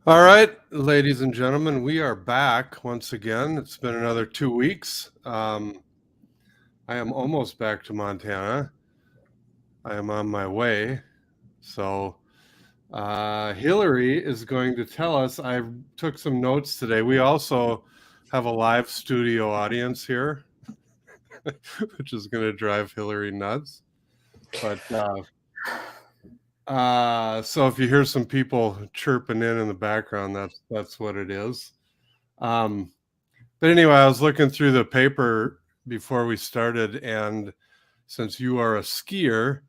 All right, ladies and gentlemen, we are back once again. It's been another 2 weeks. I am almost back to Montana. I am on my way. So, Hillary is going to tell us. I took some notes today. We also have a live studio audience here, which is going to drive Hillary nuts. But so if you hear some people chirping in the background, that's what it is. But anyway, I was looking through the paper before we started, and since you are a skier,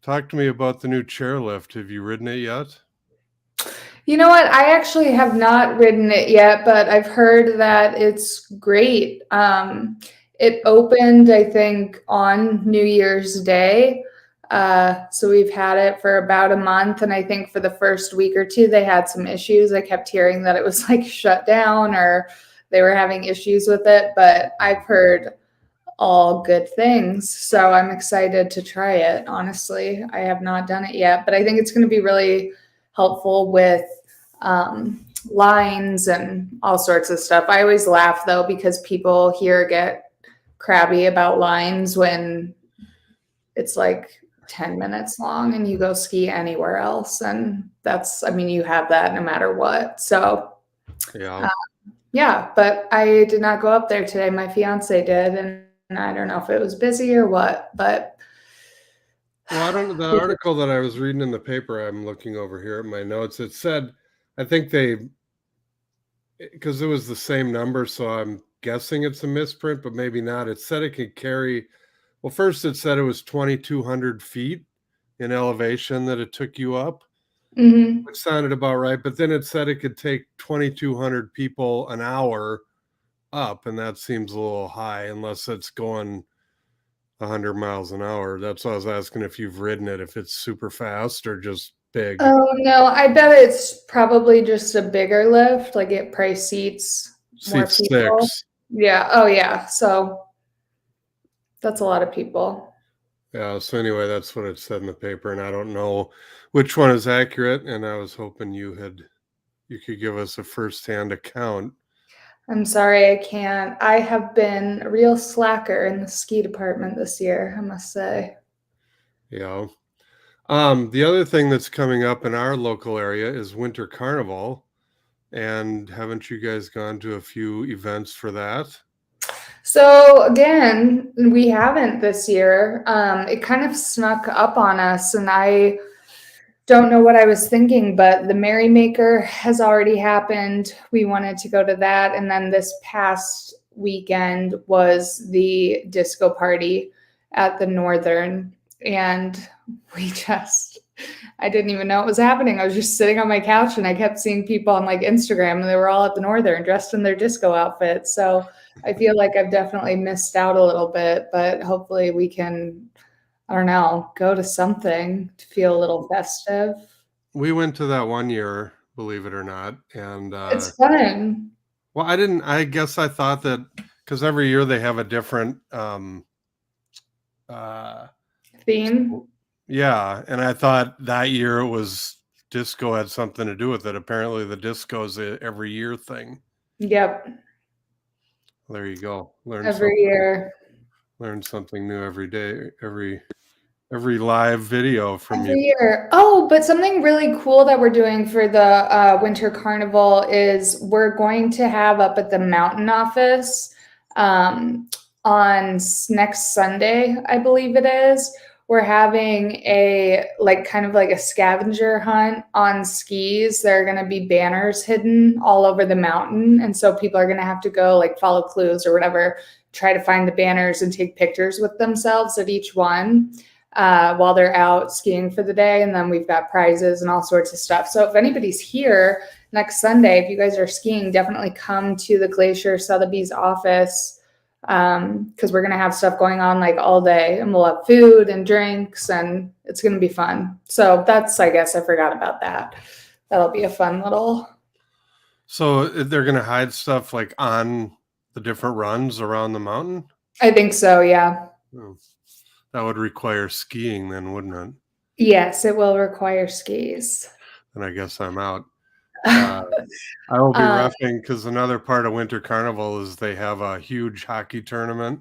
talk to me about the new chairlift. Have you ridden it yet? You know what? I actually have not ridden it yet, but I've heard that it's great. It opened, I think, on New Year's Day. So we've had it for about a month. And I think for the first week or two, they had some issues. I kept hearing that it was like shut down or they were having issues with it. But I've heard all good things. So I'm excited to try it. Honestly, I have not done it yet, but I think it's going to be really helpful with lines and all sorts of stuff. I always laugh though, because people here get crabby about lines when it's like 10 minutes long and you go ski anywhere else. And you have that no matter what. So, Yeah. Yeah, but I did not go up there today. My fiance did. And I don't know if it was busy or what, but. Well, I don't know. The article that I was reading in the paper, I'm looking over here at my notes. It said, I think because it was the same number, so I'm guessing it's a misprint, but maybe not. It said it could carry, well, first it said it was 2,200 feet in elevation that it took you up, which sounded about right. But then it said it could take 2,200 people an hour up, and that seems a little high unless it's going 100 miles an hour. That's why I was asking if you've ridden it, if it's super fast or just big. Oh no, I bet it's probably just a bigger lift. Like it probably seats more people. 6. Yeah. Oh yeah. So that's a lot of people. Yeah. So anyway, that's what it said in the paper, and I don't know which one is accurate. And I was hoping you could give us a firsthand account. I'm sorry, I can't. I have been a real slacker in the ski department this year, I must say. Yeah. The other thing that's coming up in our local area is Winter Carnival. And haven't you guys gone to a few events for that? So again, we haven't this year. It kind of snuck up on us, and I don't know what I was thinking, but the Merrymaker has already happened. We wanted to go to that. And then this past weekend was the disco party at the Northern. And I didn't even know it was happening. I was just sitting on my couch and I kept seeing people on like Instagram and they were all at the Northern dressed in their disco outfits. So I feel like I've definitely missed out a little bit, but hopefully we can, I don't know, go to something to feel a little festive. We went to that one year, believe it or not. And It's fun. well, I guess I thought that because every year they have a different Theme. yeah, and I thought that year it was disco had something to do with it. Apparently the disco's a every year thing. Yep. There you go. Every year. Learn something new every day, every live video from Every you. year. Oh, but something really cool that we're doing for the Winter Carnival is we're going to have up at the mountain office on next Sunday, I believe it is. We're having a kind of like a scavenger hunt on skis. There are going to be banners hidden all over the mountain. And so people are going to have to go like follow clues or whatever, try to find the banners and take pictures with themselves at each one while they're out skiing for the day. And then we've got prizes and all sorts of stuff. So if anybody's here next Sunday, if you guys are skiing, definitely come to the Glacier Sotheby's office because we're going to have stuff going on like all day and we'll have food and drinks and it's going to be fun. So that's, I guess I forgot about that. That'll be a fun little. So they're going to hide stuff like on the different runs around the mountain? I think so, yeah. Oh, that would require skiing then, wouldn't it? Yes, it will require skis. And I guess I'm out. I will be Uh, roughing because another part of Winter Carnival is they have a huge hockey tournament,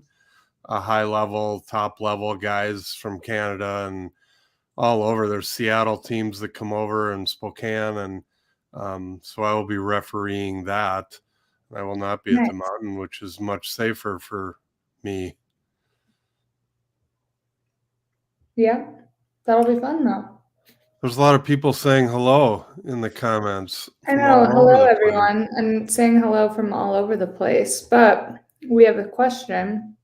a high level, top level guys from Canada and all over. There's Seattle teams that come over and Spokane, and so I will be refereeing that. I will not be at the nice. mountain, which is much safer for me. Yeah, that'll be fun though. There's a lot of people saying hello in the comments I from know. all over Hello, the place. everyone. I'm saying hello from all over the place, but we have a question.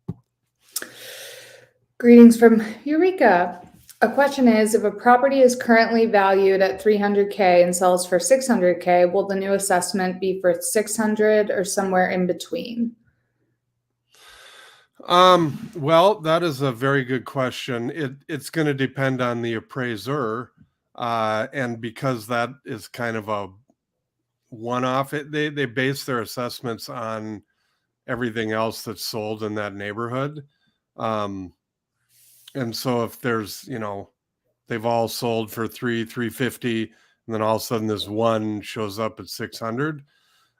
Greetings from Eureka. A question is, if a property is currently valued at 300K and sells for 600K, will the new assessment be for 600 or somewhere in between? Well, that is a very good question. It's going to depend on the appraiser, and because that is kind of a one-off, they base their assessments on everything else that's sold in that neighborhood. And so if there's, they've all sold for 350, and then all of a sudden this one shows up at 600.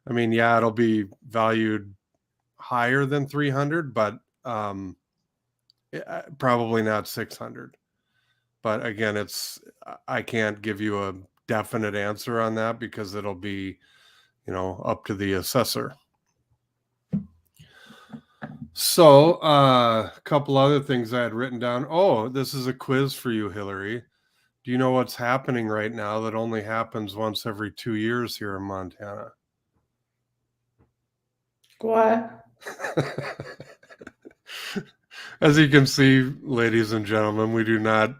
I mean, yeah, it'll be valued higher than 300, but probably not 600. But again, I can't give you a definite answer on that because it'll be, up to the assessor. So a couple other things I had written down. Oh, this is a quiz for you, Hillary. Do you know what's happening right now that only happens once every 2 years here in Montana? What? As you can see, ladies and gentlemen, we do not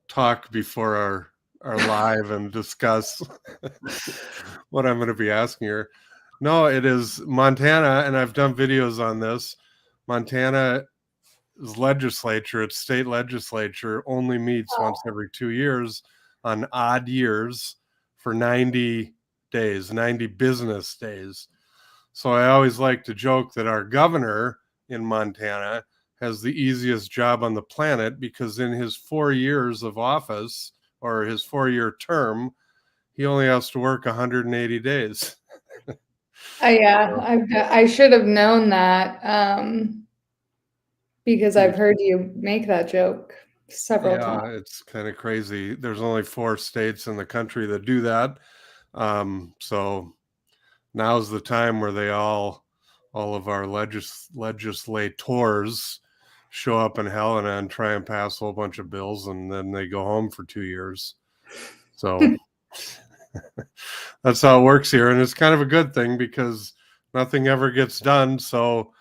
talk before our live and discuss what I'm going to be asking her. No, it is Montana, and I've done videos on this. Montana's legislature, its state legislature, only meets once every 2 years on odd years for 90 days, 90 business days. So I always like to joke that our governor in Montana has the easiest job on the planet because in his 4 years of office, or his 4-year term, he only has to work 180 days. Yeah, I should have known that because I've heard you make that joke several times. Yeah, it's kind of crazy. There's only 4 states in the country that do that. So now's the time where all of our legislators show up in Helena and try and pass a whole bunch of bills, and then they go home for 2 years. So that's how it works here, and it's kind of a good thing because nothing ever gets done. So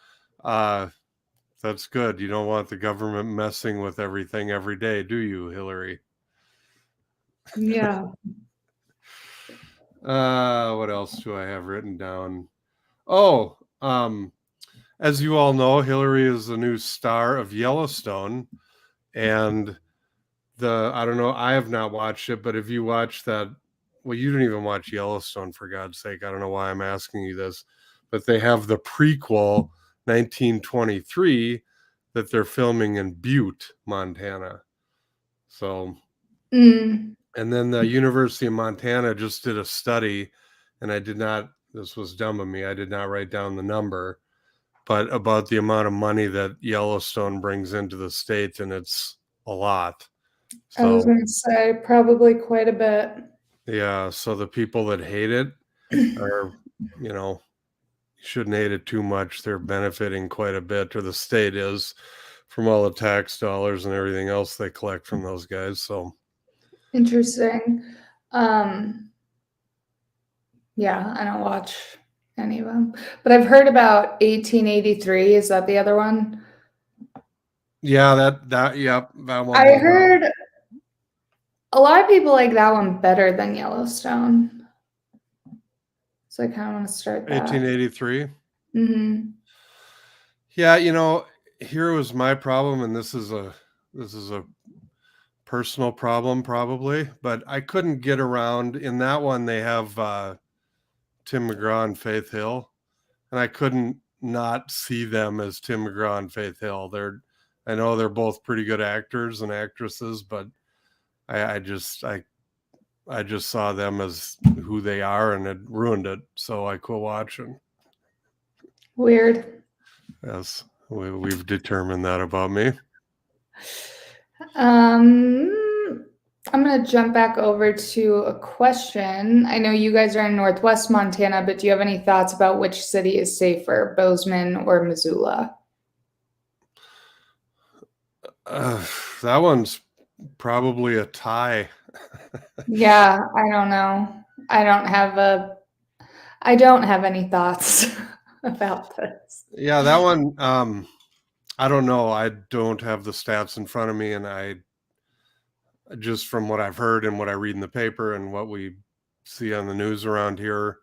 that's good. You don't want the government messing with everything every day, do you, Hillary? Yeah. What else do I have written down? Oh, as you all know, Hillary is the new star of Yellowstone, and I don't know, I have not watched it, but if you watch that, well, you didn't even watch Yellowstone, for God's sake. I don't know why I'm asking you this, but they have the prequel 1923 that they're filming in Butte, Montana. So, and then the University of Montana just did a study, and this was dumb of me, I did not write down the number, but about the amount of money that Yellowstone brings into the state, and it's a lot. I was So, going to say probably quite a bit. yeah, so the people that hate it are, shouldn't hate it too much. They're benefiting quite a bit, or the state is, from all the tax dollars and everything else they collect from those guys. So Interesting. Yeah, I don't watch any of them, but I've heard about 1883. Is that the other one? yeah, yep, that one. I heard a lot of people like that one better than Yellowstone. So I kind of want to start that. 1883. Mm-hmm. Yeah, here was my problem, and this is a personal problem probably, but I couldn't get around. In that one, they have Tim McGraw and Faith Hill, and I couldn't not see them as Tim McGraw and Faith Hill. I know they're both pretty good actors and actresses, but I just saw them as who they are, and it ruined it. So I quit watching. Weird. Yes, we've determined that about me. I'm going to jump back over to a question. I know you guys are in Northwest Montana, but do you have any thoughts about which city is safer, Bozeman or Missoula? That one's probably a tie. Yeah, I don't know. I don't have any thoughts about this. Yeah, that one, I don't know. I don't have the stats in front of me, and I just from what I've heard and what I read in the paper and what we see on the news around here,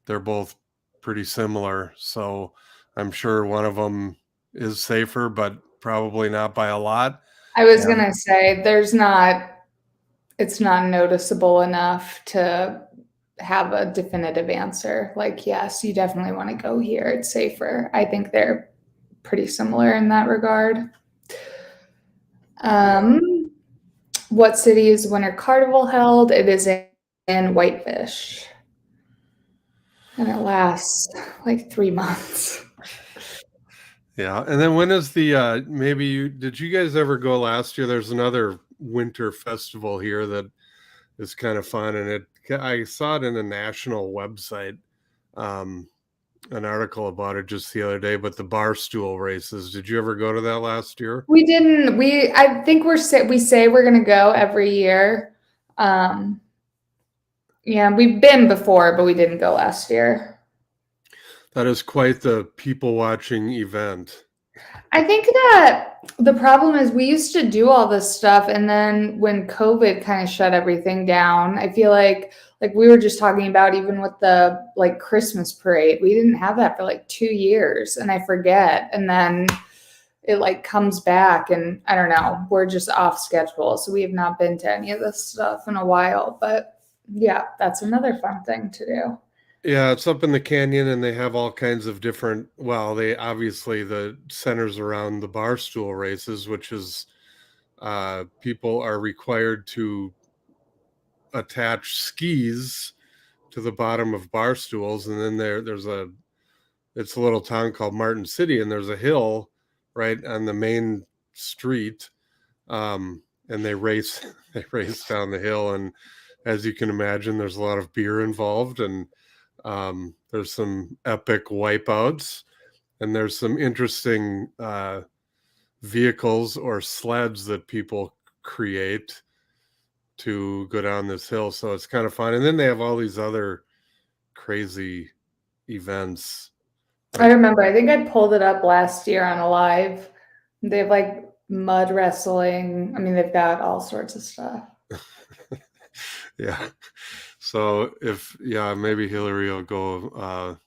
they're both pretty similar. So I'm sure one of them is safer, but probably not by a lot. I was going to say it's not noticeable enough to have a definitive answer. Like, yes, you definitely want to go here. It's safer. I think they're pretty similar in that regard. What city is Winter Carnival held? It is in Whitefish. And it lasts like 3 months. Yeah. And then when is the did you guys ever go last year? There's another winter festival here that is kind of fun, and I saw it in a national website, an article about it just the other day, but the bar stool races. Did you ever go to that last year? We didn't. I think we say we're going to go every year. Yeah, we've been before, but we didn't go last year. That is quite the people watching event. I think that the problem is we used to do all this stuff, and then when COVID kind of shut everything down, I feel like we were just talking about, even with the like Christmas parade, we didn't have that for like 2 years, and I forget, and then it like comes back, and I don't know, we're just off schedule, so we have not been to any of this stuff in a while. But yeah, that's another fun thing to do. Yeah, it's up in the canyon, and they have all kinds of different, they obviously the centers around the bar stool races, which is people are required to attach skis to the bottom of bar stools, and then it's a little town called Martin City, and there's a hill right on the main street, and they race down the hill, and as you can imagine, there's a lot of beer involved, and there's some epic wipeouts, and there's some interesting vehicles or sleds that people create to go down this hill. So it's kind of fun. And then they have all these other crazy events. I remember, I think I pulled it up last year on a live. They have like mud wrestling. I mean, they've got all sorts of stuff. Yeah. So maybe Hillary will go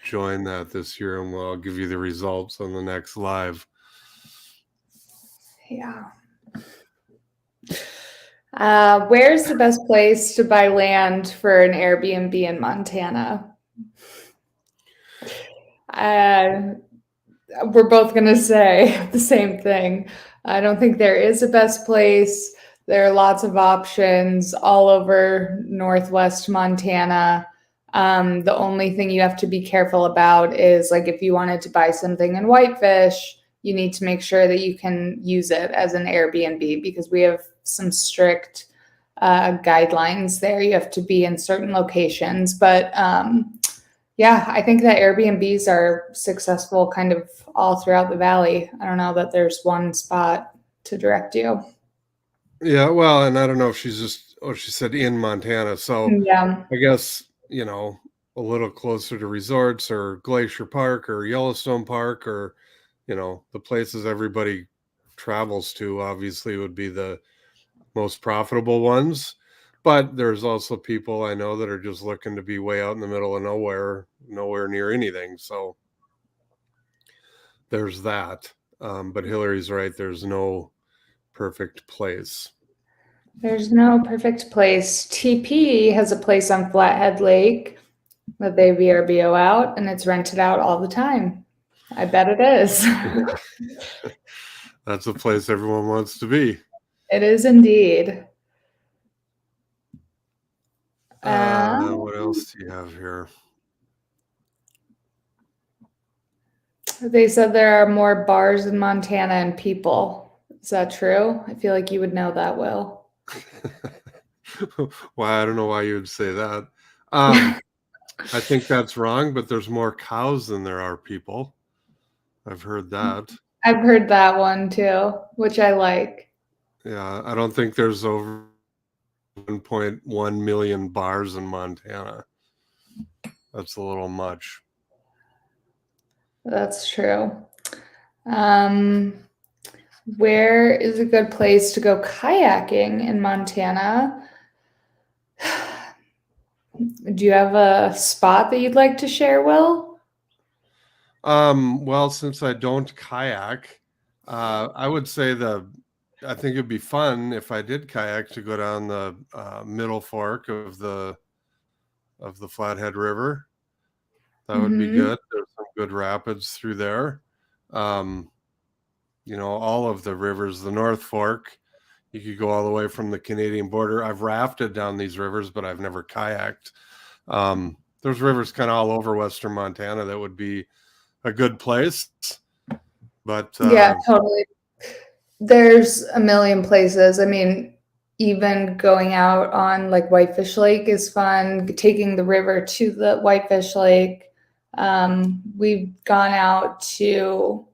join that this year, and we'll give you the results on the next live. Yeah. Where's the best place to buy land for an Airbnb in Montana? We're both going to say the same thing. I don't think there is a best place. There are lots of options all over Northwest Montana. The only thing you have to be careful about is, like, if you wanted to buy something in Whitefish, you need to make sure that you can use it as an Airbnb, because we have some strict guidelines there. You have to be in certain locations. But yeah, I think that Airbnbs are successful kind of all throughout the valley. I don't know that there's one spot to direct you. Yeah, well, and I don't know if she said in Montana. So yeah, I guess, a little closer to resorts or Glacier Park or Yellowstone Park, or, the places everybody travels to, obviously would be the most profitable ones. But there's also people I know that are just looking to be way out in the middle of nowhere near anything. So there's that. But Hillary's right. There's no perfect place. There's no perfect place. TP has a place on Flathead Lake that they VRBO out, and it's rented out all the time. I bet it is. That's a place everyone wants to be. It is indeed. What else do you have here? They said there are more bars in Montana and people. Is that true? I feel like you would know that, Will. Why? I don't know why you would say that. I think that's wrong, but there's more cows than there are people. I've heard that. I've heard that one too, which I like. Yeah, I don't think there's over 1.1 million bars in Montana. That's a little much. That's true. Where is a good place to go kayaking in Montana? Do you have a spot that you'd like to share, Will? Well, since I don't kayak, I would say I think it'd be fun if I did kayak to go down the middle fork of the Flathead River. That would be good. There's some good rapids through there. All of the rivers, the North Fork, you could go all the way from the Canadian border. I've rafted down these rivers, but I've never kayaked. There's rivers kind of all over Western Montana that would be a good place. But yeah, totally. There's a million places. I mean, even going out on like Whitefish Lake is fun, taking the river to the Whitefish Lake. We've gone out to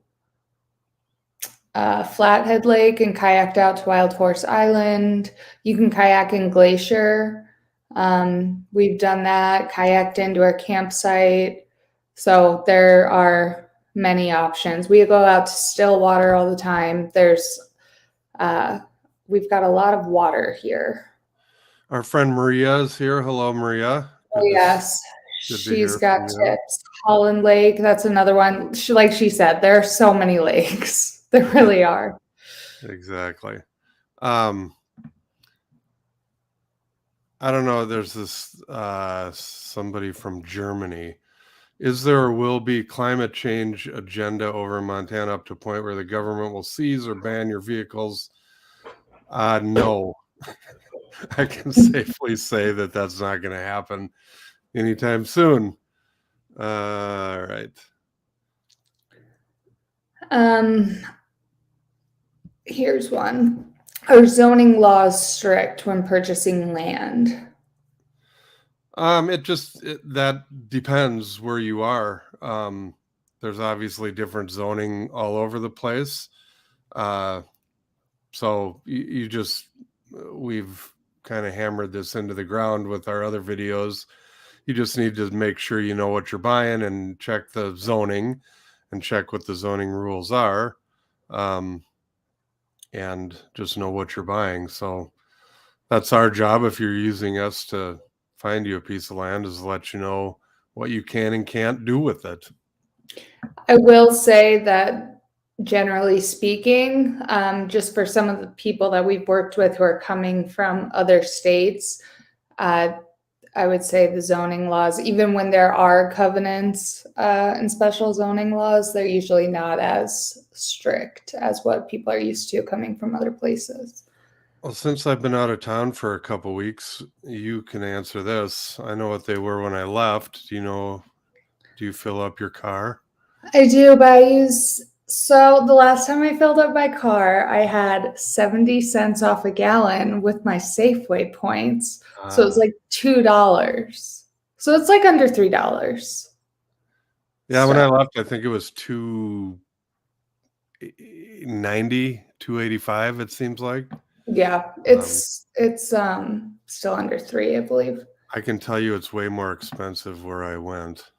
Flathead Lake and kayaked out to Wild Horse Island. You can kayak in Glacier. We've done that, kayaked into our campsite. So there are many options. We go out to Stillwater all the time. We've got a lot of water here. Our friend Maria is here. Hello, Maria. Yes, she's got tips. Holland Lake, that's another one. Like she said, there are so many lakes. There really are. Exactly. I don't know. There's this somebody from Germany. Is there or will be climate change agenda over in Montana up to a point where the government will seize or ban your vehicles? No. I can safely say that that's not going to happen anytime soon. All right. Here's one. Are zoning laws strict when purchasing land? That depends where you are. There's obviously different zoning all over the place. So we've kind of hammered this into the ground with our other videos. You just need to make sure you know what you're buying and check the zoning and check what the zoning rules are. And just know what you're buying. So that's our job if you're using us to find you a piece of land, is to let you know what you can and can't do with it. I will say that generally speaking, just for some of the people that we've worked with who are coming from other states, I would say the zoning laws, even when there are covenants and special zoning laws, they're usually not as strict as what people are used to coming from other places. Well, since I've been out of town for a couple of weeks, you can answer this. I know what they were when I left. Do you fill up your car? I do, but so the last time I filled up my car, I had 70 cents off a gallon with my Safeway points. So it was like $2. So it's like under $3. Yeah, when I left, I think it was $2.90, $2.85, it seems like. Yeah, it's still under $3, I believe. I can tell you it's way more expensive where I went.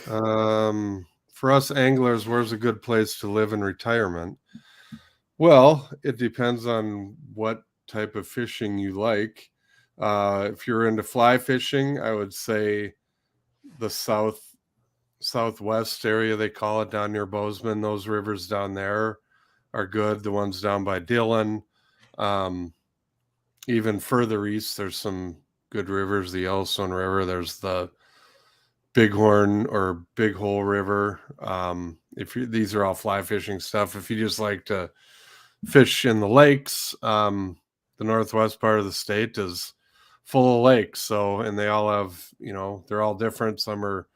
For us anglers, where's a good place to live in retirement? Well, it depends on what type of fishing you like. If you're into fly fishing, I would say the southwest area, they call it, down near Bozeman. Those rivers down there are good. The ones down by Dillon. Even further east, there's some good rivers. The Yellowstone River. There's the Bighorn or Big Hole River. These are all fly fishing stuff. If you just like to fish in the lakes, the northwest part of the state is full of lakes. So, and they all have, they're all different. Some are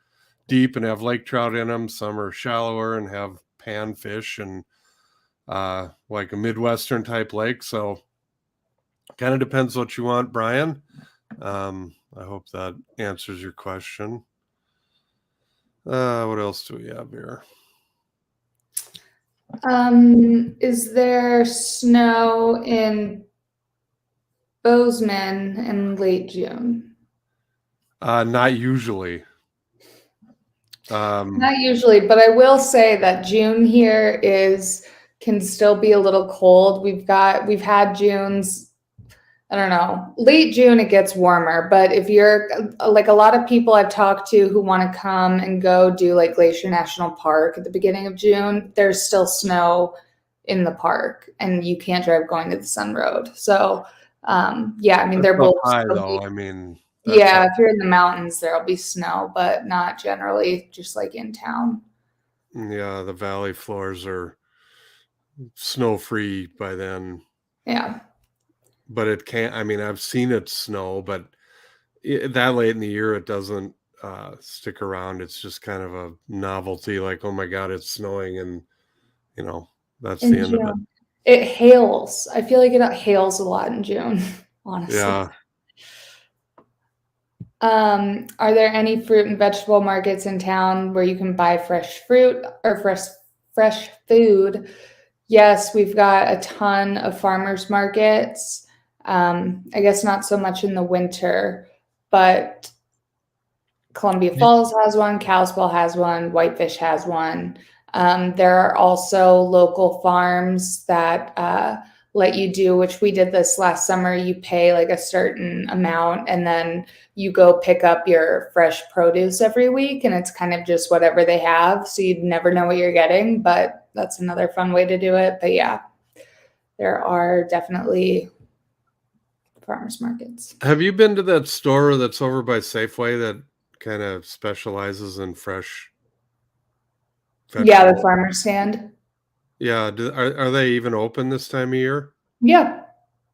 deep and have lake trout in them. Some are shallower and have panfish and like a Midwestern type lake. So kind of depends what you want, Brian. I hope that answers your question. What else do we have here? Is there snow in Bozeman in late June? Not usually. Not usually, but I will say that June here can still be a little cold. We've had Junes, I don't know, late June it gets warmer, but if you're like a lot of people I've talked to who want to come and go do like Glacier National Park at the beginning of June, there's still snow in the park and you can't drive going to the Sun Road. So yeah, I mean, they're both high though. I mean, yeah, if you're in the mountains, there'll be snow, but not generally just like in town. Yeah, the valley floors are snow free by then. Yeah. But it can't, I mean, I've seen it snow, but that late in the year, it doesn't stick around. It's just kind of a novelty, like, oh my God, it's snowing. And, that's the end of it. It hails. I feel like it hails a lot in June, honestly. Yeah. Are there any fruit and vegetable markets in town where you can buy fresh fruit or fresh food? Yes, we've got a ton of farmers markets. I guess not so much in the winter, but Columbia Falls has one, Kalispell has one, Whitefish has one. There are also local farms that let you do, which we did this last summer. You pay like a certain amount and then you go pick up your fresh produce every week, and it's kind of just whatever they have. So you'd never know what you're getting, but that's another fun way to do it. But yeah, there are definitely farmers markets. Have you been to that store that's over by Safeway that kind of specializes in fresh vegetables? Yeah, the farmer stand. Yeah. Are they even open this time of year? Yeah.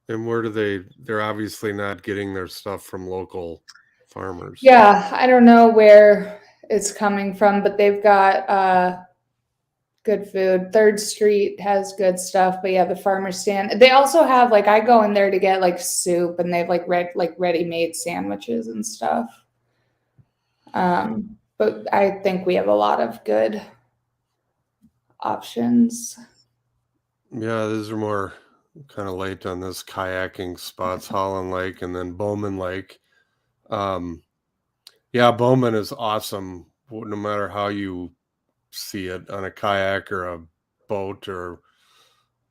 And where they're obviously not getting their stuff from local farmers. Yeah, I don't know where it's coming from, but they've got good food. 3rd Street has good stuff, but yeah, the farmer stand. They also have like, I go in there to get like soup, and they have like ready-made sandwiches and stuff. But I think we have a lot of good options. Yeah, these are more kind of late on this kayaking spots, Holland Lake and then Bowman Lake. Yeah, Bowman is awesome no matter how you see it, on a kayak or a boat or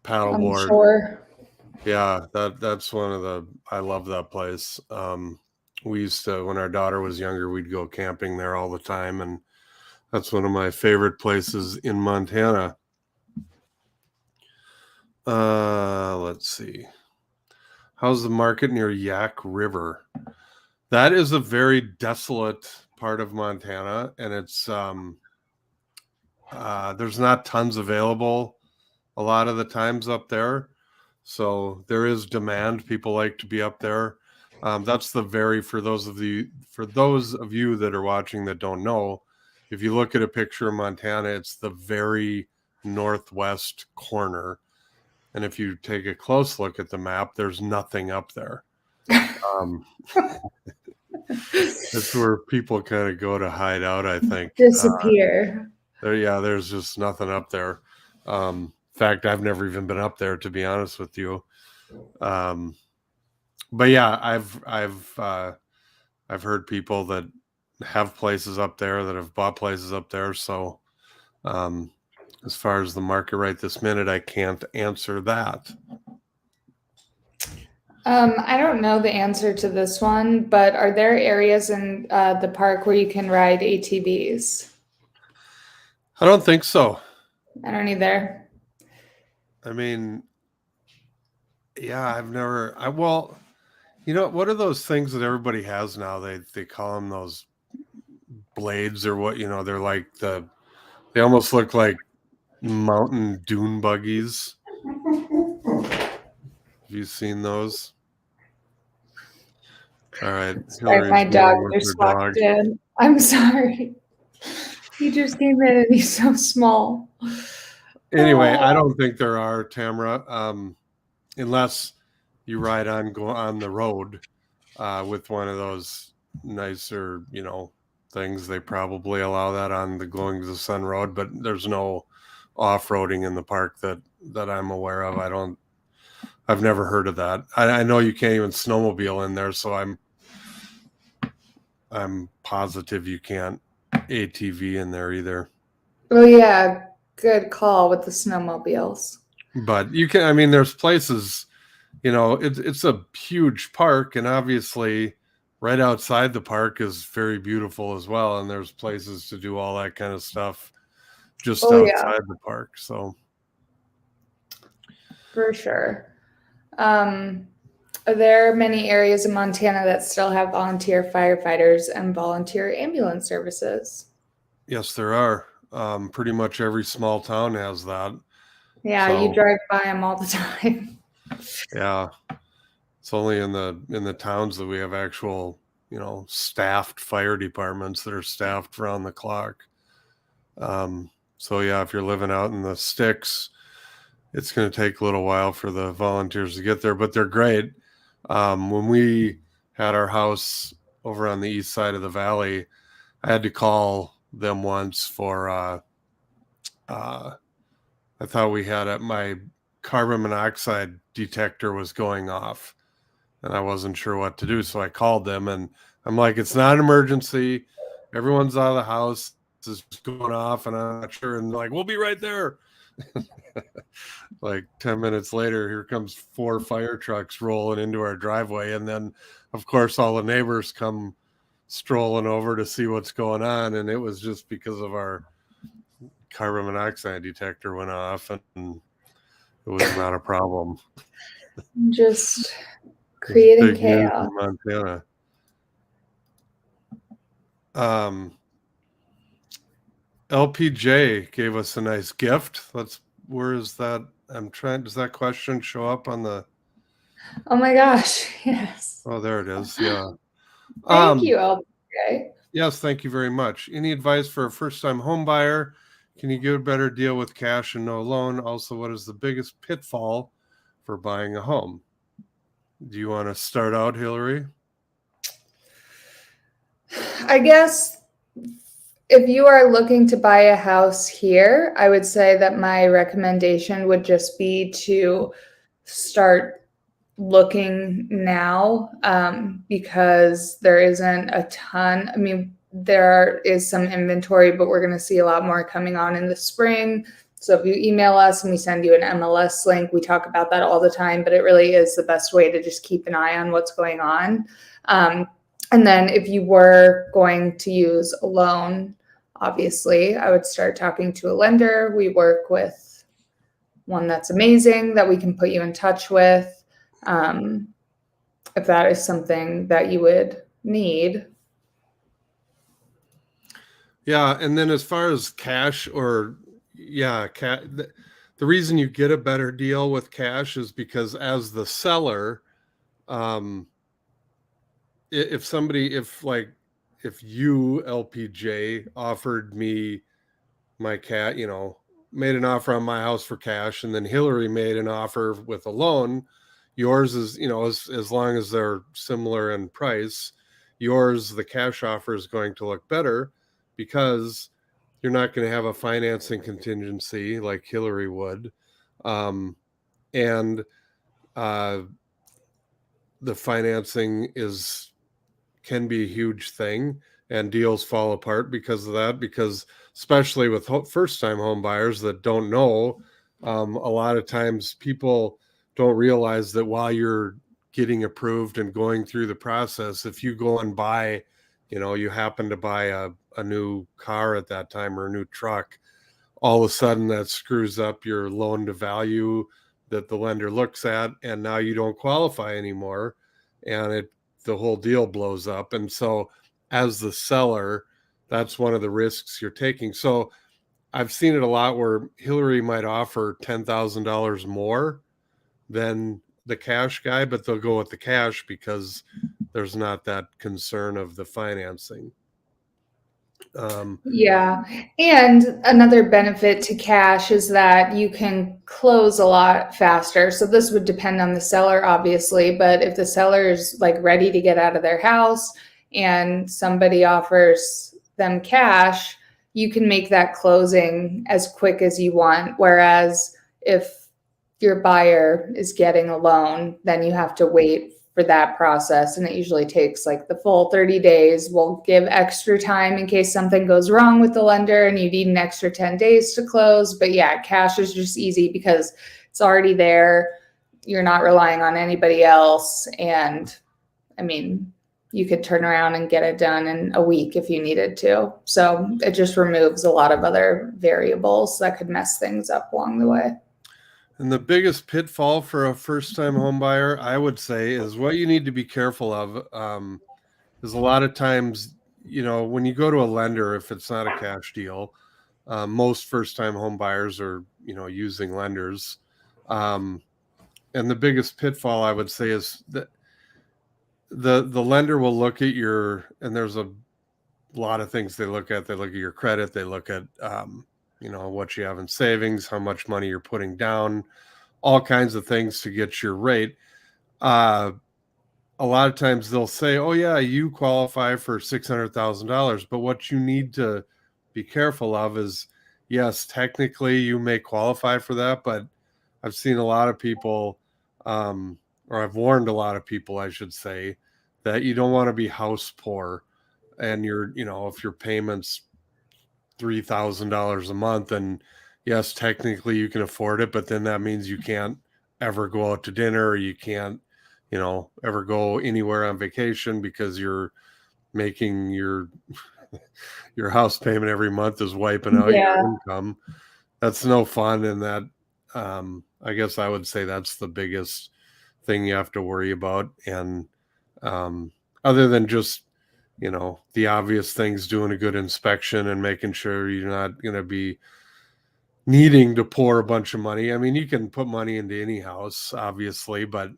paddleboard. Sure. Yeah, that's I love that place. We used to, when our daughter was younger, we'd go camping there all the time, and that's one of my favorite places in Montana. Let's see. How's the market near Yak River? That is a very desolate part of Montana, and it's there's not tons available a lot of the times up there. So there is demand. People like to be up there. That's for those of you that are watching that don't know, if you look at a picture of Montana, it's the very northwest corner. And if you take a close look at the map, there's nothing up there. That's where people kind of go to hide out, I think. Disappear. There's just nothing up there. In fact, I've never even been up there, to be honest with you. But yeah, I've heard people that have places up there, that have bought places up there. So as far as the market right this minute, I can't answer that. I don't know the answer to this one, but are there areas in the park where you can ride ATVs? I don't think so. I don't either. I mean, yeah, what are those things that everybody has now? They call them those blades or what, they're like they almost look like mountain dune buggies. Have you seen those? All right. Sorry, my Hillary's dog dealing with her just dog. walked in. I'm sorry. He just came in and he's so small. Anyway, I don't think there are, Tamara, unless you ride on the road with one of those nicer, things. They probably allow that on the Going to the Sun Road, but there's no off-roading in the park that I'm aware of. I've never heard of that. I know you can't even snowmobile in there, so I'm positive you can't ATV in there either. Oh yeah, good call with the snowmobiles. But you can, I mean, there's places, it's a huge park, and obviously right outside the park is very beautiful as well. And there's places to do all that kind of stuff just outside the park. So for sure. Are there many areas in Montana that still have volunteer firefighters and volunteer ambulance services? Yes, there are. Pretty much every small town has that. Yeah, you drive by them all the time. Yeah. It's only in the towns that we have actual, staffed fire departments that are staffed around the clock. So yeah, if you're living out in the sticks, it's going to take a little while for the volunteers to get there, but they're great. When we had our house over on the east side of the valley, I had to call them once for, I thought we had my carbon monoxide detector was going off and I wasn't sure what to do. So I called them and I'm like, it's not an emergency. Everyone's out of the house. It's going off and I'm not sure. And like, we'll be right there. Like 10 minutes later, here comes 4 fire trucks rolling into our driveway. And then of course, all the neighbors come strolling over to see what's going on. And it was just because of our carbon monoxide detector went off and it was not a problem. Just creating big news chaos. in Montana. LPJ gave us a nice gift. Where is that? Does that question show up on the? Oh my gosh, yes. Oh, there it is. Yeah. Thank you, LPJ. Yes, thank you very much. Any advice for a first-time home buyer? Can you get a better deal with cash and no loan? Also, what is the biggest pitfall for buying a home? Do you want to start out, Hillary? I guess if you are looking to buy a house here, I would say that my recommendation would just be to start looking now, because there isn't a ton. I mean, there is some inventory, but we're going to see a lot more coming on in the spring. So if you email us and we send you an MLS link, we talk about that all the time, but it really is the best way to just keep an eye on what's going on. And then if you were going to use a loan, obviously, I would start talking to a lender. We work with one that's amazing that we can put you in touch with, if that is something that you would need. Yeah, and then as far as cash the reason you get a better deal with cash is because as the seller, if you LPJ offered me my made an offer on my house for cash, and then Hillary made an offer with a loan, yours is, as long as they're similar in price, the cash offer is going to look better because you're not going to have a financing contingency like Hillary would. And the financing can be a huge thing, and deals fall apart because of that, because especially with first-time home buyers that don't know, a lot of times people don't realize that while you're getting approved and going through the process, if you go and buy, you happen to buy a new car at that time or a new truck, all of a sudden that screws up your loan to value that the lender looks at, and now you don't qualify anymore, and the whole deal blows up. And so as the seller, that's one of the risks you're taking. So I've seen it a lot where Hillary might offer $10,000 more than the cash guy, but they'll go with the cash because there's not that concern of the financing. Yeah. And another benefit to cash is that you can close a lot faster. So this would depend on the seller, obviously, but if the seller is like ready to get out of their house and somebody offers them cash, you can make that closing as quick as you want. Whereas if your buyer is getting a loan, then you have to wait for that process, and it usually takes like the full 30 days. We'll give extra time in case something goes wrong with the lender and you need an extra 10 days to close. But yeah, cash is just easy because it's already there. You're not relying on anybody else. And I mean, you could turn around and get it done in a week if you needed to. So it just removes a lot of other variables that could mess things up along the way. And the biggest pitfall for a first-time home buyer, I would say, is what you need to be careful of. Is a lot of times, when you go to a lender, if it's not a cash deal, most first-time home buyers are, using lenders. And the biggest pitfall, I would say, is that the lender will look at and there's a lot of things they look at. They look at your credit. They look at, what you have in savings, how much money you're putting down, all kinds of things to get your rate. A lot of times they'll say, oh yeah, you qualify for $600,000. But what you need to be careful of is, yes, technically you may qualify for that, but I've seen a lot of people, or I've warned a lot of people, I should say, that you don't want to be house poor. And if your payment's $3,000 a month, and yes, technically you can afford it, but then that means you can't ever go out to dinner, or you can't, ever go anywhere on vacation because you're making your house payment every month is wiping out your income. That's no fun. And that, I guess I would say that's the biggest thing you have to worry about. And other than just, the obvious things, doing a good inspection and making sure you're not going to be needing to pour a bunch of money. I mean, you can put money into any house, obviously, but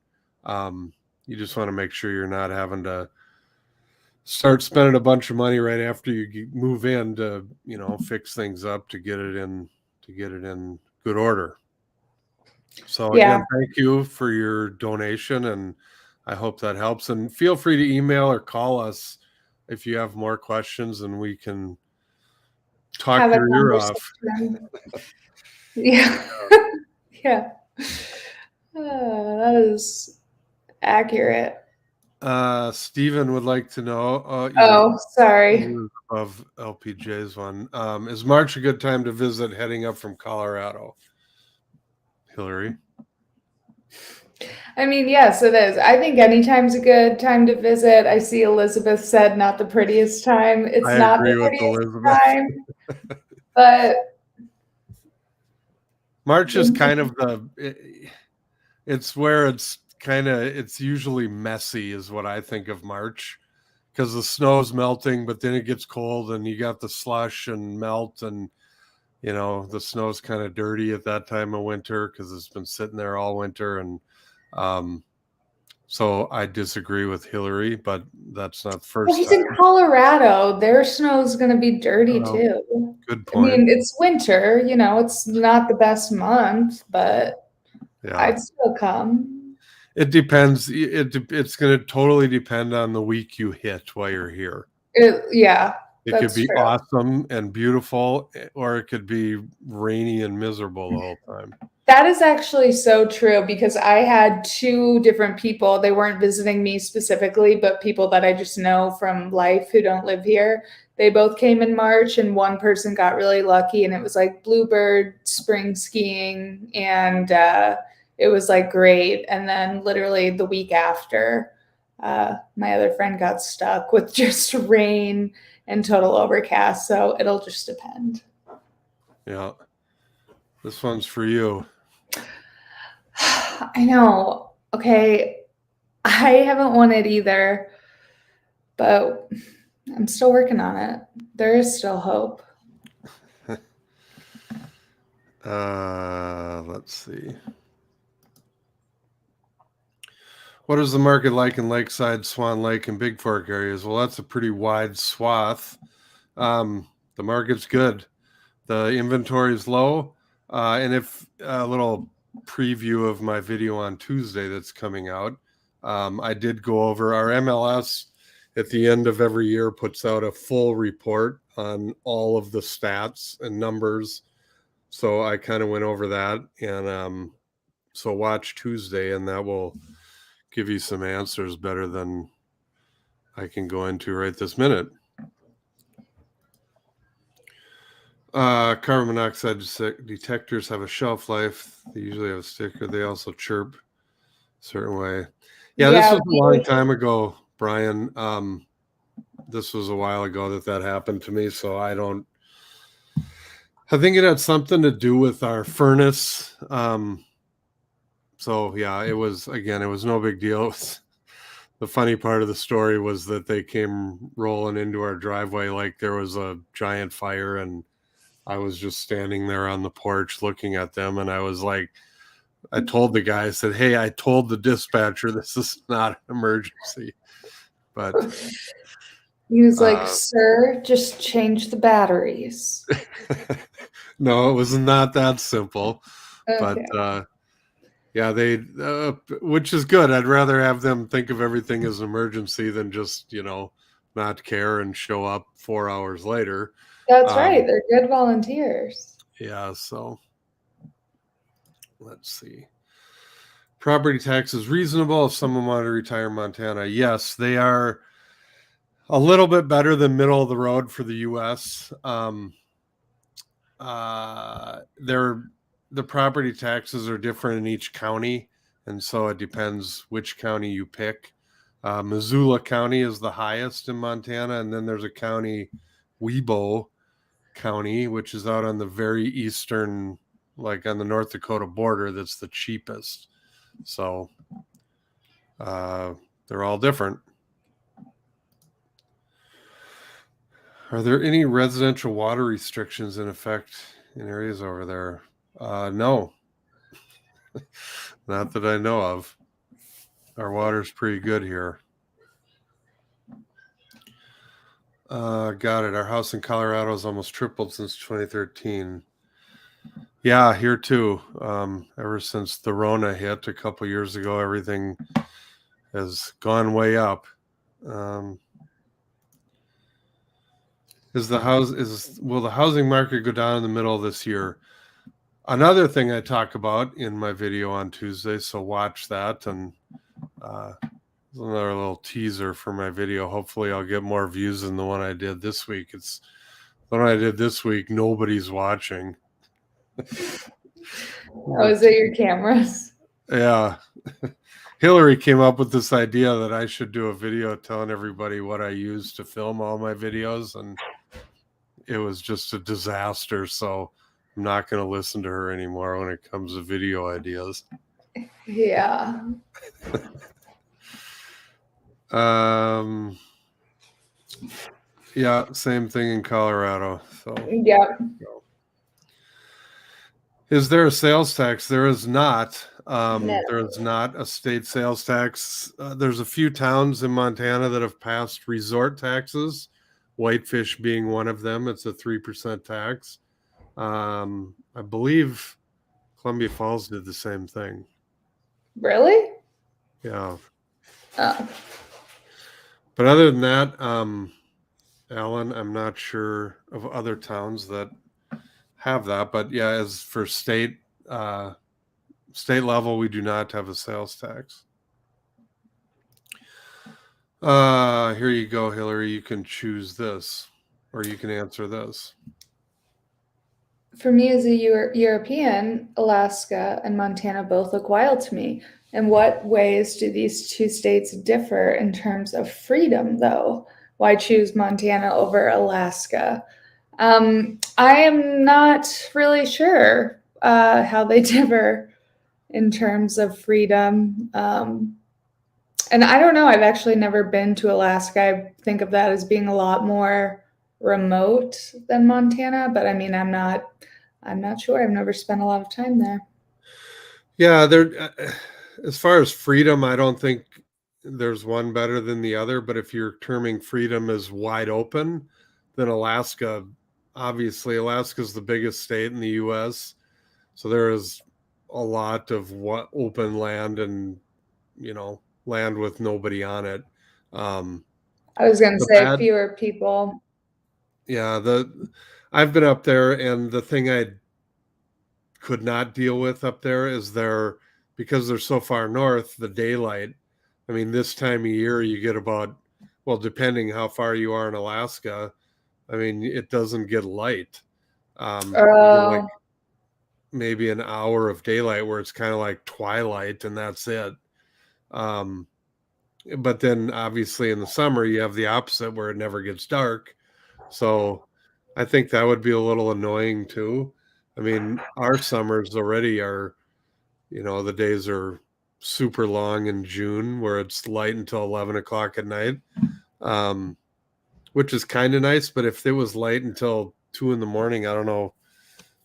you just want to make sure you're not having to start spending a bunch of money right after you move in to, fix things up to get it in good order. So again, thank you for your donation, and I hope that helps. And feel free to email or call us if you have more questions, and we can talk your ear off. Yeah. Yeah. That is accurate. Stephen would like to know. Sorry. Of LPJ's one. Is March a good time to visit heading up from Colorado? Hillary? I mean, yes, it is. I think anytime's a good time to visit. I see Elizabeth said not the prettiest time. It's not the prettiest time, but March is kind of it's where it's usually messy is what I think of March, because the snow's melting, but then it gets cold and you got the slush and melt, and the snow's kind of dirty at that time of winter because it's been sitting there all winter. And so I disagree with Hillary, but that's not the first he's time. in Colorado. Their snow is going to be dirty too. Good point. I mean, it's winter, it's not the best month, but I'd still come. It depends. It's going to totally depend on the week you hit while you're here. It could be awesome and beautiful, or it could be rainy and miserable the whole time. That is actually so true, because I had two different people. They weren't visiting me specifically, but people that I just know from life who don't live here. They both came in March, and one person got really lucky, and it was like bluebird spring skiing, and it was like great. And then literally the week after, my other friend got stuck with just rain and total overcast. So it'll just depend. Yeah. This one's for you. I know. Okay. I haven't won it either, but I'm still working on it. There is still hope. Let's see. What is the market like in Lakeside, Swan Lake, and Big Fork areas? Well, that's a pretty wide swath. The market's good. The inventory is low. And if a little preview of my video on Tuesday that's coming out, I did go over our MLS at the end of every year puts out a full report on all of the stats and numbers. So I kind of went over that, and so watch Tuesday, and that will give you some answers better than I can go into right this minute. Carbon monoxide detectors have a shelf life. They usually have a sticker. They also chirp a certain way. Yeah, this was a long time ago, Brian. This was a while ago that happened to me, so I think it had something to do with our furnace. So yeah, it was no big deal. The funny part of the story was that they came rolling into our driveway like there was a giant fire, and I was just standing there on the porch looking at them, and I was like, I told the guy, I said, "Hey, I told the dispatcher this is not an emergency." But he was like, "Sir, just change the batteries." No, it was not that simple. Okay. But yeah, they, which is good. I'd rather have them think of everything as an emergency than just, not care and show up 4 hours later. That's right. They're good volunteers. Yeah. So let's see. Property tax is reasonable if someone wanted to retire in Montana. Yes, they are a little bit better than middle of the road for the U.S. The property taxes are different in each county, and so it depends which county you pick. Missoula County is the highest in Montana, and then there's a county, Webo County, which is out on the very eastern, like on the North Dakota border, that's the cheapest. So they're all different. Are there any residential water restrictions in effect in areas over there? No, not that I know of. Our water's pretty good here. Got it. Our house in Colorado has almost tripled since 2013. Yeah, here too. Ever since the Rona hit a couple years ago, everything has gone way up. Will the housing market go down in the middle of this year? Another thing I talk about in my video on Tuesday, so watch that. And another little teaser for my video. Hopefully I'll get more views than the one I did this week. It's the one I did this week. Nobody's watching. Oh, is it your cameras? Yeah. Hillary came up with this idea that I should do a video telling everybody what I use to film all my videos, and it was just a disaster. So I'm not going to listen to her anymore when it comes to video ideas. Yeah. Yeah, same thing in Colorado. So yeah. Is there a sales tax? There is not. No. There is not a state sales tax. There's a few towns in Montana that have passed resort taxes, Whitefish being one of them. It's a 3% tax. I believe Columbia Falls did the same thing. Really? Yeah. Oh. But other than that, Alan, I'm not sure of other towns that have that. But yeah, as for state level, we do not have a sales tax. Here you go, Hillary. You can choose this, or you can answer this. For me as a European, Alaska and Montana both look wild to me. In what ways do these two states differ in terms of freedom, though? Why choose Montana over Alaska? I am not really sure how they differ in terms of freedom. And I don't know. I've actually never been to Alaska. I think of that as being a lot more remote than Montana, but I mean, I'm not sure. I've never spent a lot of time there. Yeah, as far as freedom, I don't think there's one better than the other. But if you're terming freedom as wide open, then Alaska, obviously, Alaska is the biggest state in the U.S. So there is a lot of open land and, land with nobody on it. I was going to say fewer people. Yeah, I've been up there, and the thing I could not deal with up there is because they're so far north, the daylight. I mean, this time of year you get about, well, depending how far you are in Alaska, I mean, it doesn't get light. You get like maybe an hour of daylight where it's kind of like twilight, and that's it. But then obviously in the summer you have the opposite where it never gets dark. So I think that would be a little annoying too. I mean, our summers already are, the days are super long in June where it's light until 11 o'clock at night, which is kind of nice. But if it was light until 2 in the morning, I don't know.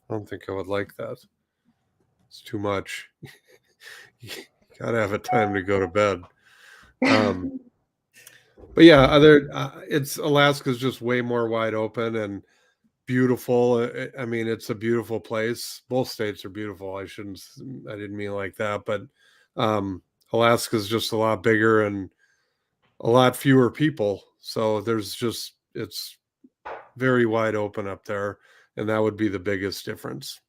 I don't think I would like that. It's too much. You gotta have a time to go to bed. But yeah, Alaska's just way more wide open and beautiful. I mean, it's a beautiful place. Both states are beautiful. I didn't mean like that, but Alaska's just a lot bigger and a lot fewer people. So it's very wide open up there, and that would be the biggest difference.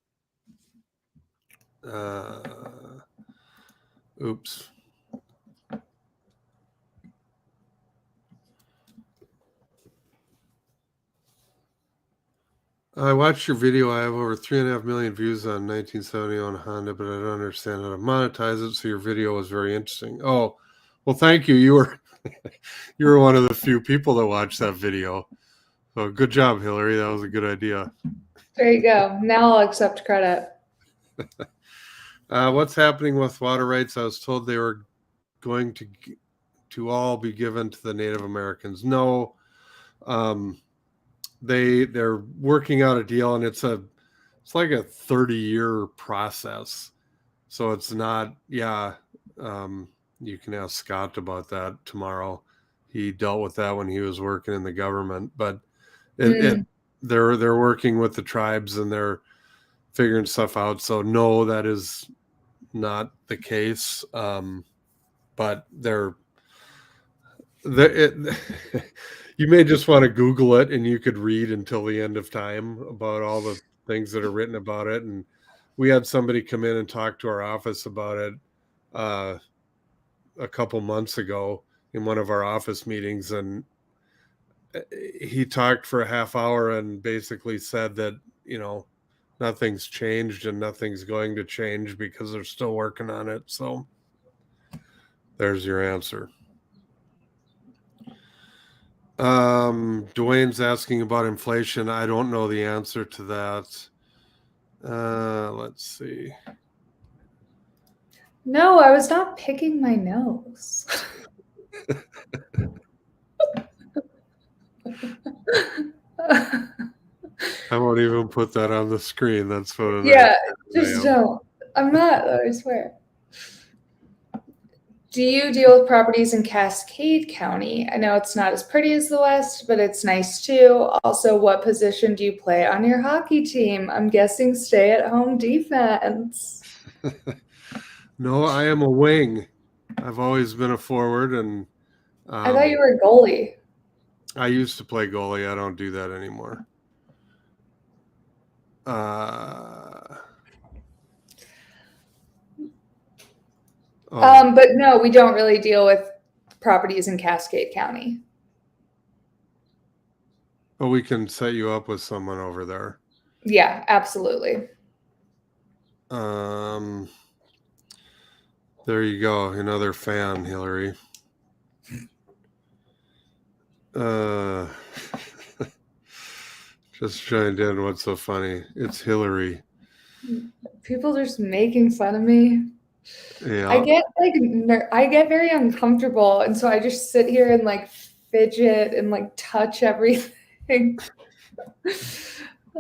Oops. I watched your video. I have over 3.5 million views on 1970 on Honda, but I don't understand how to monetize it. So your video was very interesting. Oh, well, thank you. You were one of the few people that watched that video. So good job, Hillary. That was a good idea. There you go. Now I'll accept credit. What's happening with water rights? I was told they were going to all be given to the Native Americans. No. They're working out a deal, and it's like a 30-year process. So it's not, you can ask Scott about that tomorrow. He dealt with that when he was working in the government, but they're working with the tribes and they're figuring stuff out. So no, that is not the case. But you may just want to Google it, and you could read until the end of time about all the things that are written about it. And we had somebody come in and talk to our office about it a couple months ago in one of our office meetings, and he talked for a half hour and basically said that nothing's changed and nothing's going to change because they're still working on it. So there's your answer. Dwayne's asking about inflation. I don't know the answer to that. Let's see. No, I was not picking my nose. I won't even put that on the screen. That's what just don't. I'm not, I swear. Do you deal with properties in Cascade County? I know it's not as pretty as the West, but it's nice too. Also, what position do you play on your hockey team? I'm guessing stay-at-home defense. No, I am a wing. I've always been a forward, and I thought you were a goalie. I used to play goalie. I don't do that anymore. But no, we don't really deal with properties in Cascade County. But we can set you up with someone over there. Yeah, absolutely. There you go. Another fan, Hillary. Just joined in. What's so funny? It's Hillary. People just making fun of me. Yeah. I get very uncomfortable, and so I just sit here and like fidget and like touch everything.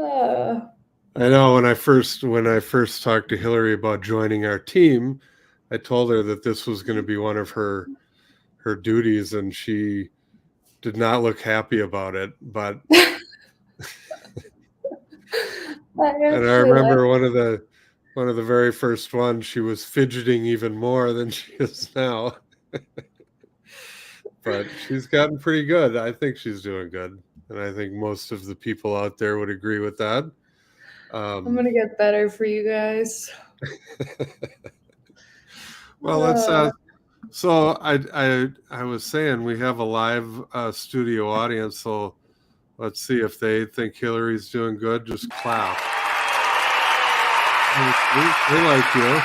I know when I first talked to Hillary about joining our team, I told her that this was going to be one of her duties, and she did not look happy about it. But and I remember one of the very first ones, she was fidgeting even more than she is now. But she's gotten pretty good. I think she's doing good, and I think most of the people out there would agree with that. I'm gonna get better for you guys. Well, let's. So I was saying we have a live studio audience, so let's see if they think Hillary's doing good. Just clap. They like you.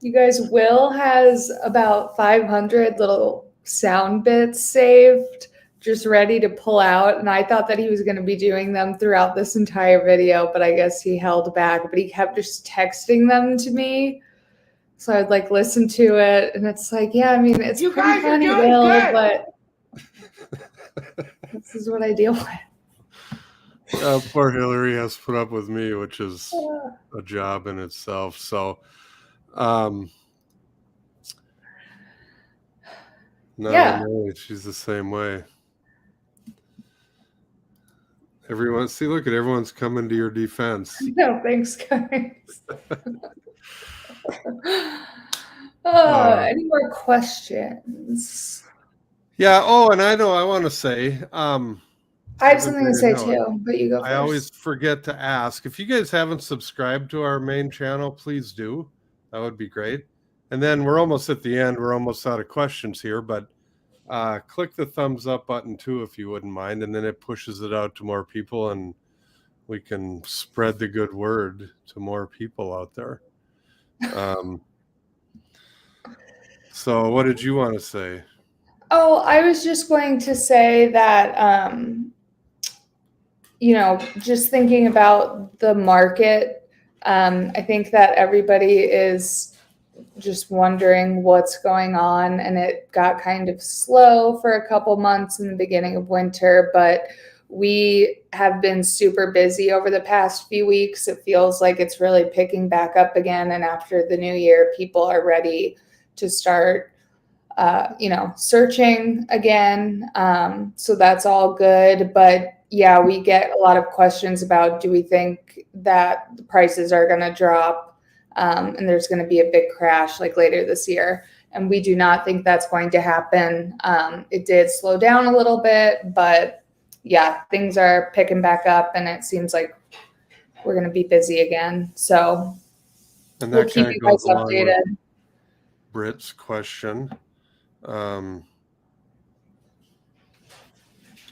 You guys, Will has about 500 little sound bits saved, just ready to pull out. And I thought that he was going to be doing them throughout this entire video, but I guess he held back. But he kept just texting them to me. So I'd like listen to it. And it's like, yeah, I mean, it's pretty funny, Will, but this is what I deal with. Poor Hillary has put up with me, which is a job in itself. So, no, she's the same way. Everyone, see, look at everyone's coming to your defense. No, thanks, guys. Any more questions? Yeah. Oh, and I know I want to say, I have something to say too, but you go first. I always forget to ask. If you guys haven't subscribed to our main channel, please do. That would be great. And then we're almost at the end. We're almost out of questions here, but click the thumbs up button too, if you wouldn't mind. And then it pushes it out to more people, and we can spread the good word to more people out there. So what did you want to say? Oh, I was just going to say that, just thinking about the market, I think that everybody is just wondering what's going on, and it got kind of slow for a couple months in the beginning of winter, but we have been super busy over the past few weeks. It feels like it's really picking back up again, and after the new year, people are ready to start searching again. So that's all good. But yeah, we get a lot of questions about, do we think that the prices are going to drop and there's going to be a big crash like later this year? And we do not think that's going to happen. It did slow down a little bit, but yeah, things are picking back up, and it seems like we're going to be busy again. So we'll keep you guys updated. Britt's question. And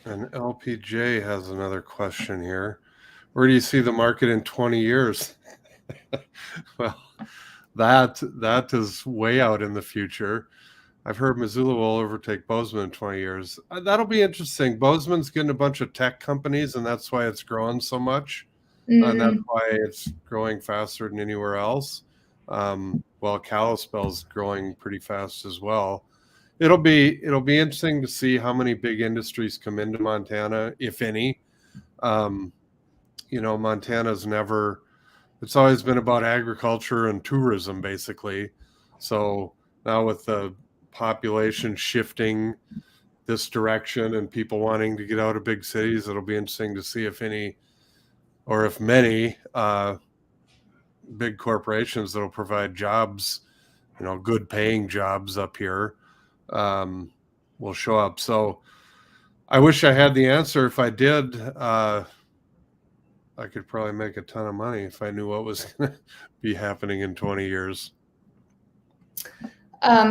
LPJ has another question here. Where do you see the market in 20 years? Well, that is way out in the future. I've heard Missoula will overtake Bozeman in 20 years. That'll be interesting. Bozeman's getting a bunch of tech companies, and that's why it's growing so much. And that's why it's growing faster than anywhere else. While Kalispell's growing pretty fast as well. It'll be interesting to see how many big industries come into Montana, if any. Montana's it's always been about agriculture and tourism, basically. So now with the population shifting this direction and people wanting to get out of big cities, it'll be interesting to see if any, or if many, big corporations that'll provide jobs, good paying jobs up here, will show up. So I wish I had the answer. If I did, I could probably make a ton of money if I knew what was going to be happening in 20 years.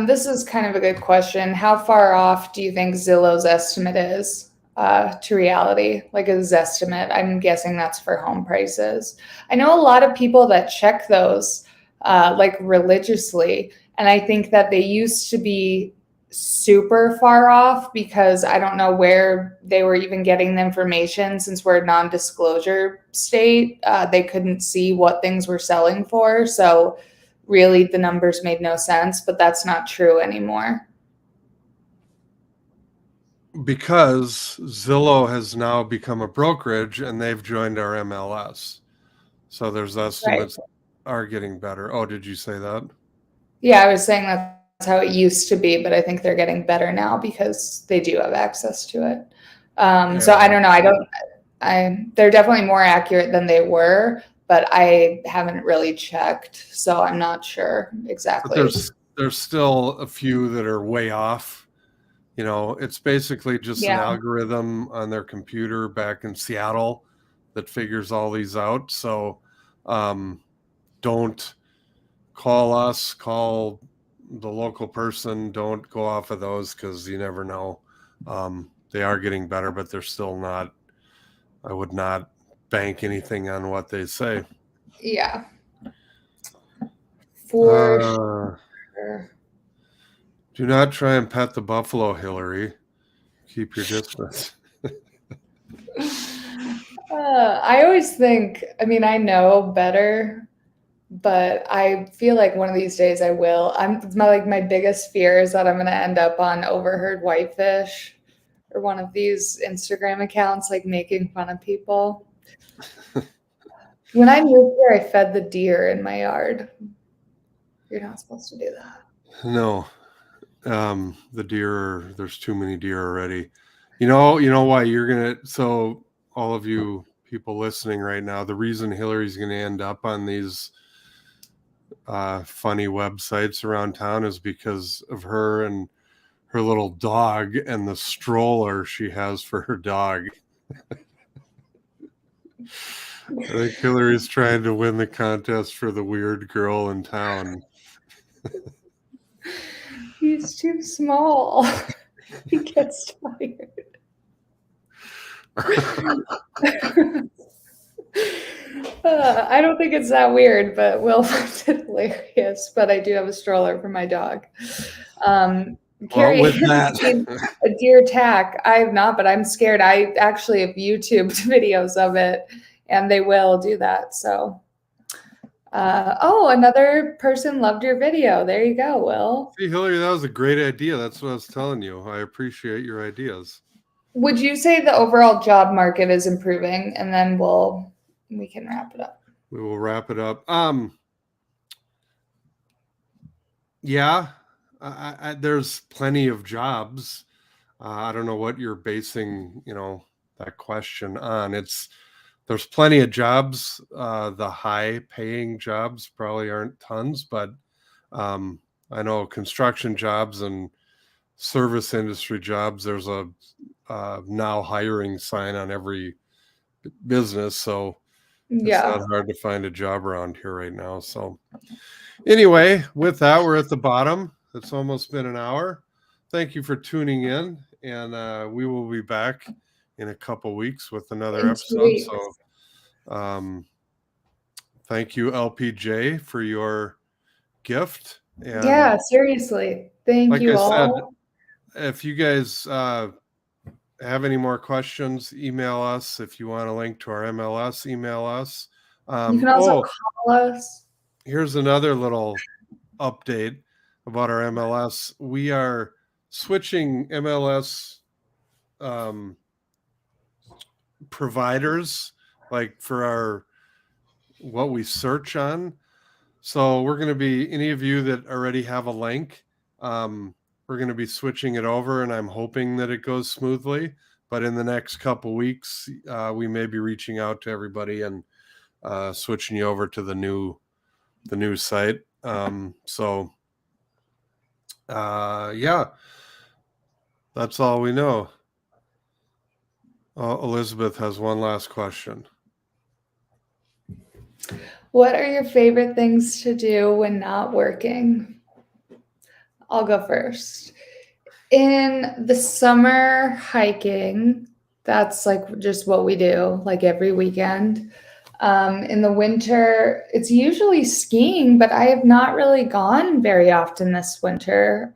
This is kind of a good question. How far off do you think Zillow's estimate is to reality? Like a Zestimate, I'm guessing that's for home prices. I know a lot of people that check those like religiously, and I think that they used to be super far off because I don't know where they were even getting the information. Since we're a non-disclosure state, they couldn't see what things were selling for. So really the numbers made no sense, but that's not true anymore. Because Zillow has now become a brokerage and they've joined our MLS. So there's estimates are getting better. Oh, did you say that? Yeah, I was saying that's how it used to be, but I think they're getting better now because they do have access to it. So I don't know. They're definitely more accurate than they were, but I haven't really checked, so I'm not sure exactly. But there's still a few that are way off. It's basically just an algorithm on their computer back in Seattle that figures all these out. So don't call us, call the local person. Don't go off of those because you never know. They are getting better, but they're still not. I would not bank anything on what they say. Yeah. For sure. Do not try and pet the buffalo, Hillary. Keep your distance. I always think, I mean, I know better, but I feel like one of these days I will. My biggest fear is that I'm going to end up on Overheard Whitefish or one of these Instagram accounts, like making fun of people. When I moved here, I fed the deer in my yard. You're not supposed to do that. No. The deer, there's too many deer already. You know why so all of you people listening right now, the reason Hillary's going to end up on these funny websites around town is because of her and her little dog and the stroller she has for her dog. I think Hillary's trying to win the contest for the weird girl in town. He's too small. He gets tired. I don't think it's that weird, but Will finds it hilarious. But I do have a stroller for my dog. Carrie with that, a deer attack. I have not, but I'm scared. I actually have YouTubed videos of it, and they will do that. So, another person loved your video. There you go, Will. See, Hillary, that was a great idea. That's what I was telling you. I appreciate your ideas. Would you say the overall job market is improving? And then we can wrap it up. We will wrap it up. Yeah, there's plenty of jobs. I don't know what you're basing, that question on. There's plenty of jobs. The high paying jobs probably aren't tons, but I know construction jobs and service industry jobs, there's a now hiring sign on every business. So it's not hard to find a job around here right now. So anyway, with that, we're at the bottom. It's almost been an hour. Thank you for tuning in, and we will be back in a couple weeks with another episode. So thank you, LPJ, for your gift. And yeah, seriously. Thank you all. If you guys have any more questions, email us. If you want a link to our MLS, email us. You can also call us. Here's another little update about our MLS. We are switching MLS providers, like for what we search on. So we're going to be, any of you that already have a link, we're going to be switching it over, and I'm hoping that it goes smoothly. But in the next couple weeks, we may be reaching out to everybody and switching you over to the new site. Yeah, that's all we know. Elizabeth has one last question. What are your favorite things to do when not working? I'll go first. In the summer, hiking, that's like just what we do, like every weekend. In the winter, it's usually skiing, but I have not really gone very often this winter.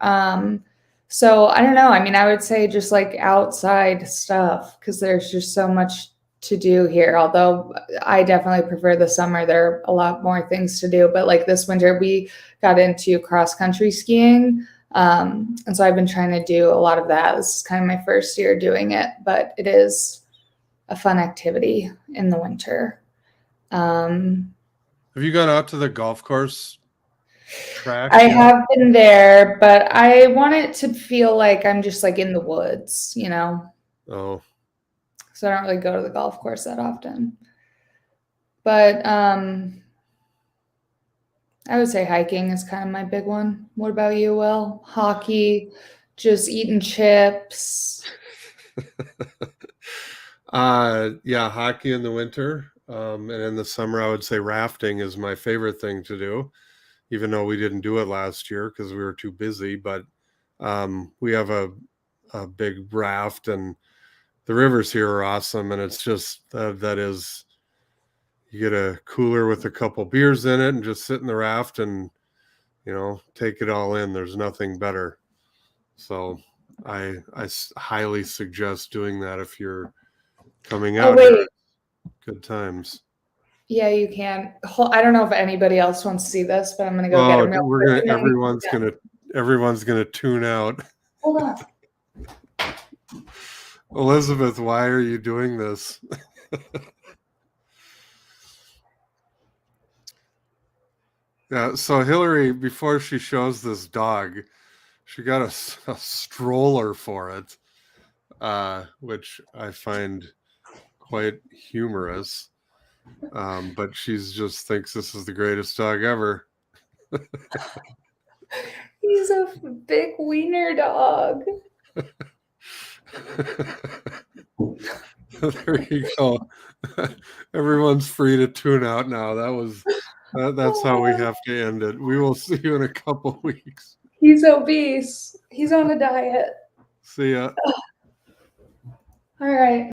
So I don't know. I mean, I would say just like outside stuff, because there's just so much to do here. Although I definitely prefer the summer. There are a lot more things to do. But like this winter, we got into cross-country skiing. And so I've been trying to do a lot of that. This is kind of my first year doing it, but it is a fun activity in the winter. There's Have you gone out to the golf course track I yet? have been there, but I want it to feel like I'm just like in the woods, you know? Oh, So I don't really go to the golf course that often. But I would say hiking is kind of my big one. What about you, Will? Hockey, just eating chips. yeah, hockey in the winter. And in the summer, I would say rafting is my favorite thing to do, even though we didn't do it last year because we were too busy. But we have a big raft, and the rivers here are awesome. And it's just that is, you get a cooler with a couple beers in it and just sit in the raft and, take it all in. There's nothing better. So I highly suggest doing that if you're coming Oh, out here. wait. Good times. Yeah, you can. I don't know if anybody else wants to see this, but I'm going to go get Oh, a real quick. everyone's gonna tune out. Hold on. Elizabeth, why are you doing this? Yeah, so Hillary, before she shows this dog, she got a stroller for it, which I find quite humorous. But she's just thinks this is the greatest dog ever. He's a big wiener dog. There you go. Everyone's free to tune out now. That's how we have to end it. We will see you in a couple weeks. He's obese. He's on a diet. See ya. All right.